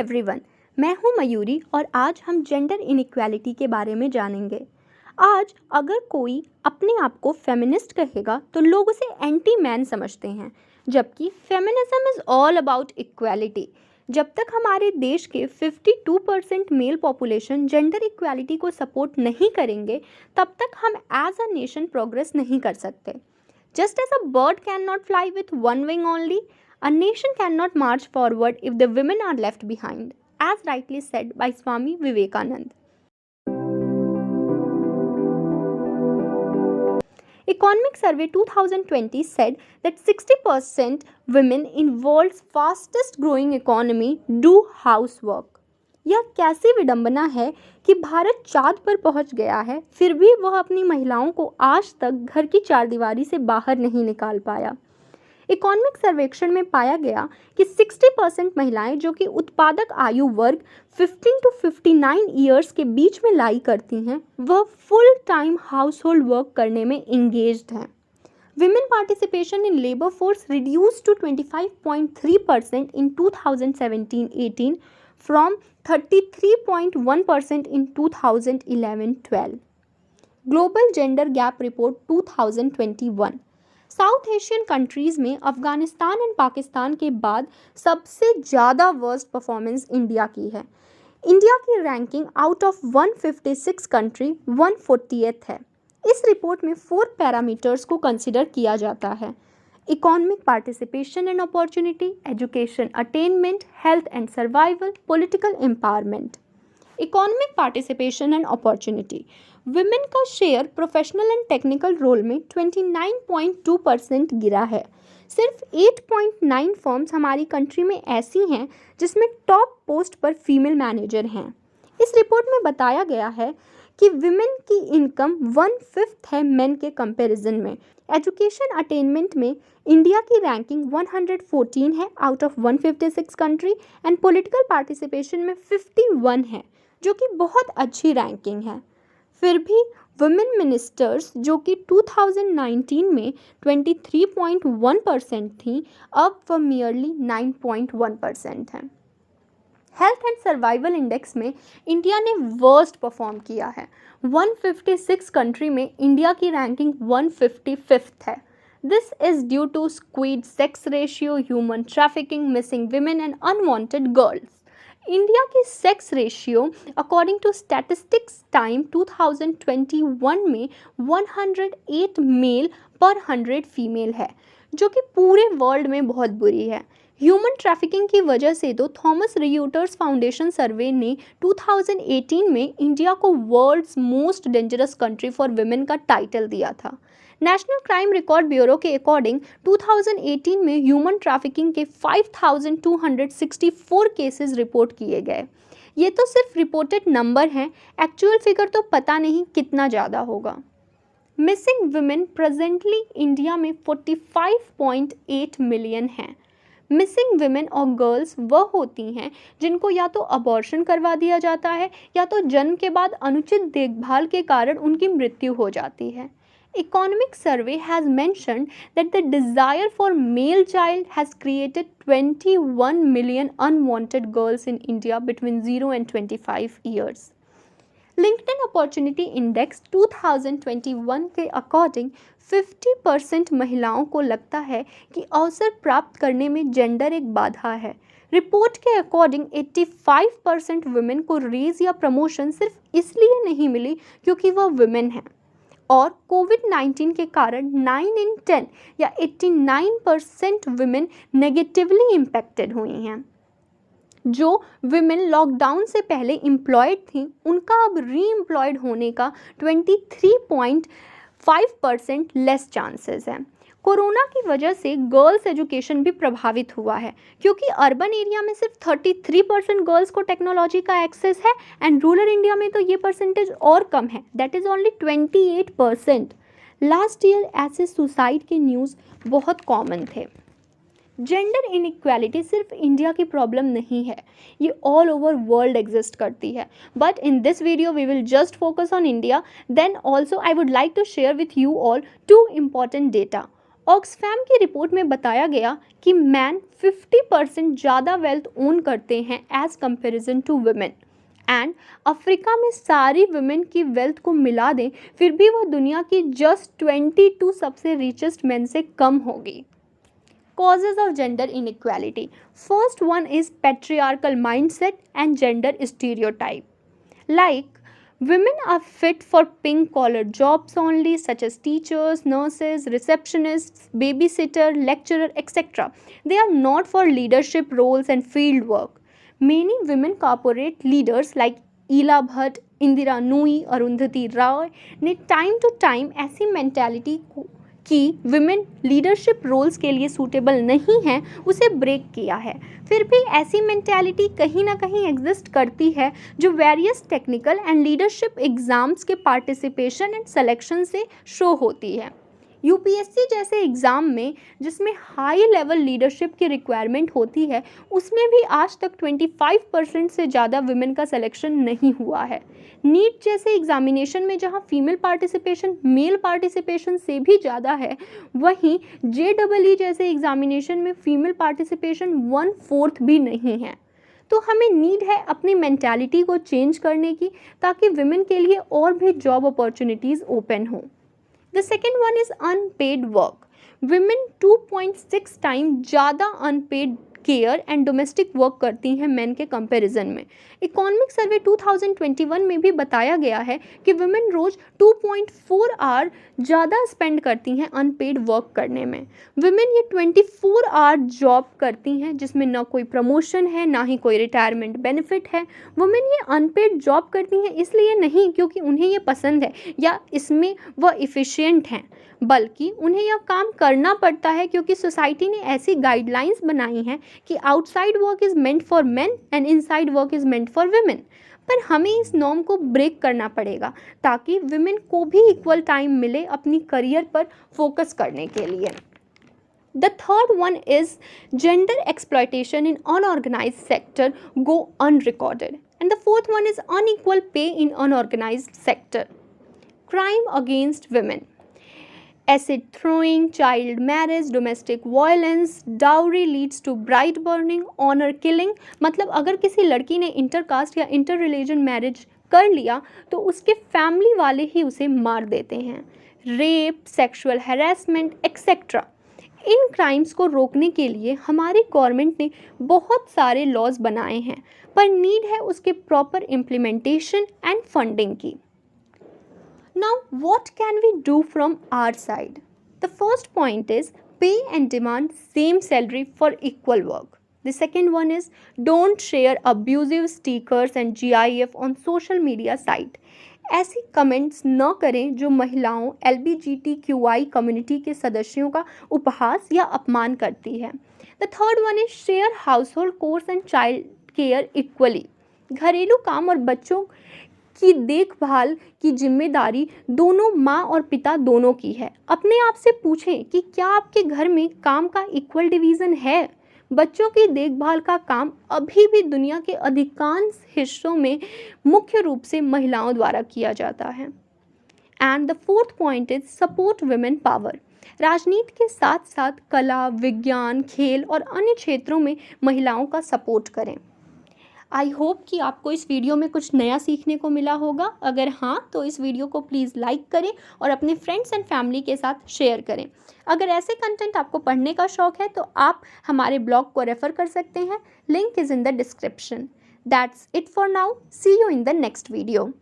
Everyone, मैं हूं मयूरी और आज हम जेंडर इनइक्वालिटी के बारे में जानेंगे। आज अगर कोई अपने आप को फेमिनिस्ट कहेगा तो लोग उसे एंटी मैन समझते हैं, जबकि feminism is all about equality. जब तक हमारे देश के 52% मेल पॉपुलेशन जेंडर इक्वालिटी को सपोर्ट नहीं करेंगे, तब तक हम एज अ नेशन प्रोग्रेस नहीं कर सकते। Just as a bird cannot fly with one wing only, a nation cannot march forward if the women are left behind, as rightly said by Swami Vivekanand. Economic Survey 2020 said that 60% women in world's fastest growing economy do housework. यह कैसी विडंबना है कि भारत चांद पर पहुंच गया है, फिर भी वह अपनी महिलाओं को आज तक घर की चारदीवारी से बाहर नहीं निकाल पाया। इकोनॉमिक सर्वेक्षण में पाया गया कि 60% महिलाएं जो कि उत्पादक आयु वर्ग 15 to 59 ईयर्स के बीच में लाई करती हैं, वह full time house hold work करने में इंगेज्ड हैं। Women participation in labor force reduced to 25.3% in 2017-18 from 33.1% in 2011-12. Global Gender Gap Report 2021. South Asian countries में अफ़गानिस्तान एंड पाकिस्तान के बाद सबसे ज़्यादा वर्स्ट परफॉर्मेंस इंडिया की है। इंडिया की ranking out of 156 country 140th है। इस रिपोर्ट में 4 पैरामीटर्स को कंसिडर किया जाता है: economic participation and opportunity, education attainment, health and survival, political empowerment. Economic participation and opportunity, women का share professional and technical role में 29.2% गिरा है। सिर्फ 8.9 फर्म्स हमारी कंट्री में ऐसी हैं जिसमें टॉप पोस्ट पर फीमेल मैनेजर हैं। इस रिपोर्ट में बताया गया है कि विमेन की इनकम 1/5 है मेन के कंपैरिजन में। एजुकेशन अटेनमेंट में इंडिया की रैंकिंग 114 है out of 156 country and political participation में 51 है, जो कि बहुत अच्छी रैंकिंग है। फिर भी वुमेन मिनिस्टर्स जो कि 2019 में 23.1% थी, अब वह मियरली 9.1% हैं। हेल्थ एंड सर्वाइवल इंडेक्स में इंडिया ने वर्स्ट परफॉर्म किया है। 156 कंट्री में इंडिया की रैंकिंग 155th है। This is due to squid sex ratio, human trafficking, missing women and unwanted girls. India की sex ratio according to statistics time 2021 में 108 mail पर 100 फीमेल है, जो कि पूरे वर्ल्ड में बहुत बुरी है। ह्यूमन ट्रैफिकिंग की वजह से तो थॉमस रियूटर्स फाउंडेशन सर्वे ने 2018 में इंडिया को world's most dangerous country for women का टाइटल दिया था। नेशनल क्राइम रिकॉर्ड ब्यूरो के अकॉर्डिंग 2018 में ह्यूमन ट्रैफिकिंग के 5264 केसेस रिपोर्ट किए गए। ये तो सिर्फ रिपोर्टेड नंबर हैं, एक्चुअल फिगर तो पता नहीं कितना ज़्यादा होगा। मिसिंग विमेन प्रेजेंटली इंडिया में 45.8 मिलियन हैं। मिसिंग विमेन और गर्ल्स वह होती हैं जिनको या तो अबॉर्शन करवा दिया जाता है या तो जन्म के बाद अनुचित देखभाल के कारण उनकी मृत्यु हो जाती है। Economic Survey has mentioned that the desire for male child has created 21 million unwanted girls in India between 0 and 25 years. LinkedIn Opportunity Index 2021 के अकॉर्डिंग 50% महिलाओं को लगता है कि अवसर प्राप्त करने में जेंडर एक बाधा है। रिपोर्ट के अकॉर्डिंग 85% वुमेन को रेज या प्रमोशन सिर्फ इसलिए नहीं मिली क्योंकि वह वुमेन है, और कोविड-19 के कारण 9 in 10 या 89% वुमेन नेगेटिवली इम्पैक्टेड हुई हैं। जो विमेन लॉकडाउन से पहले एम्प्लॉयड थी, उनका अब री एम्प्लॉयड होने का 23.5% लेस चांसेस हैं। कोरोना की वजह से गर्ल्स एजुकेशन भी प्रभावित हुआ है, क्योंकि अर्बन एरिया में सिर्फ 33% गर्ल्स को टेक्नोलॉजी का एक्सेस है एंड रूरल इंडिया में तो ये परसेंटेज और कम है, that is only 28%। Last year ऐसे सुसाइड के न्यूज़ बहुत कॉमन थे। जेंडर इनइक्वालिटी सिर्फ इंडिया की प्रॉब्लम नहीं है, ये ऑल ओवर वर्ल्ड एग्जिस्ट करती है, but in this video we will just focus on India. Then also I would like to share with you all 2 important data. Oxfam की report में बताया गया कि मैन 50% ज़्यादा वेल्थ ओन करते हैं as comparison to women. And Africa में सारी वुमेन की वेल्थ को मिला दें फिर भी वह दुनिया की जस्ट 22 सबसे रिचेस्ट मेन से कम होगी। Causes of gender inequality. First one is patriarchal mindset and gender stereotype. Like, women are fit for pink collar jobs only, such as teachers, nurses, receptionists, babysitter, lecturer, etc. They are not for leadership roles and field work. Many women corporate leaders like ईला भट्ट, इंदिरा नूई, अरुंधति रॉय ने time to time ऐसी mentality कि women leadership roles के लिए suitable नहीं हैं उसे break किया है। फिर भी ऐसी मेंटालिटी कहीं ना कहीं एग्जिस्ट करती है जो various technical and leadership exams के पार्टिसिपेशन एंड सिलेक्शन से शो होती है। यूपीएससी जैसे एग्ज़ाम में जिसमें हाई लेवल लीडरशिप की रिक्वायरमेंट होती है उसमें भी आज तक 25% से ज़्यादा विमेन का सिलेक्शन नहीं हुआ है। नीट जैसे एग्जामिनेशन में जहां फीमेल पार्टिसिपेशन मेल पार्टिसिपेशन से भी ज़्यादा है, वहीं JEE जैसे एग्जामिनेशन में फीमेल पार्टिसिपेशन 1/4 भी नहीं है। तो हमें नीड है अपनी मेंटालिटी को चेंज करने की ताकि विमेन के लिए और भी जॉब अपॉर्चुनिटीज़ ओपन हों। The second one is unpaid work. Women 2.6 time ज़्यादा unpaid care and domestic work करती हैं मेन के कंपैरिजन में। इकोनॉमिक सर्वे 2021 में भी बताया गया है कि वुमेन रोज़ 2.4 आवर ज़्यादा स्पेंड करती हैं अनपेड वर्क करने में। वुमेन ये 24 आवर जॉब करती हैं जिसमें ना कोई प्रमोशन है ना ही कोई रिटायरमेंट बेनिफिट है। वुमेन ये अनपेड जॉब करती हैं इसलिए नहीं क्योंकि उन्हें ये पसंद है या इसमें वह इफ़िशियंट हैं, बल्कि उन्हें यह काम करना पड़ता है क्योंकि सोसाइटी ने ऐसी गाइडलाइंस बनाई हैं कि outside work is meant for main and inside work is meant for women. पर हमें इस नॉर्म को ब्रेक करना पड़ेगा ताकि वुमेन को भी इक्वल टाइम मिले अपनी करियर पर फोकस करने के लिए। The third one is gender exploitation in unorganized sector go unrecorded. And the fourth one is unequal pay in unorganized sector. Crime against women. Acid throwing, child marriage, domestic violence, dowry leads to bride burning, honor killing। मतलब अगर किसी लड़की ने intercaste या inter religion marriage कर लिया तो उसके फैमिली वाले ही उसे मार देते हैं। Rape, sexual harassment etcetera. इन क्राइम्स को रोकने के लिए हमारी गवर्नमेंट ने बहुत सारे लॉज बनाए हैं, पर नीड है उसके प्रॉपर इम्प्लीमेंटेशन एंड फंडिंग की। Now, what can we do from our side? The first point is pay and demand same salary for equal work. The second one is don't share abusive stickers and GIF on social media site. ऐसी comments न करें जो महिलाओं LGBTQI community के सदस्यों का उपहास या अपमान करती है। The third one is share household chores and child care equally. घरेलू काम और बच्चों की देखभाल की जिम्मेदारी दोनों माँ और पिता दोनों की है। अपने आप से पूछें कि क्या आपके घर में काम का इक्वल डिवीज़न है। बच्चों की देखभाल का काम अभी भी दुनिया के अधिकांश हिस्सों में मुख्य रूप से महिलाओं द्वारा किया जाता है। And the fourth point is support women power. राजनीति के साथ साथ कला, विज्ञान, खेल और अन्य क्षेत्रों में महिलाओं का सपोर्ट करें। आई होप कि आपको इस वीडियो में कुछ नया सीखने को मिला होगा। अगर हाँ तो इस वीडियो को प्लीज़ लाइक करें और अपने फ्रेंड्स एंड फैमिली के साथ शेयर करें। अगर ऐसे कंटेंट आपको पढ़ने का शौक है तो आप हमारे ब्लॉग को रेफ़र कर सकते हैं। Link is in the description. That's it for now. See you in the next video.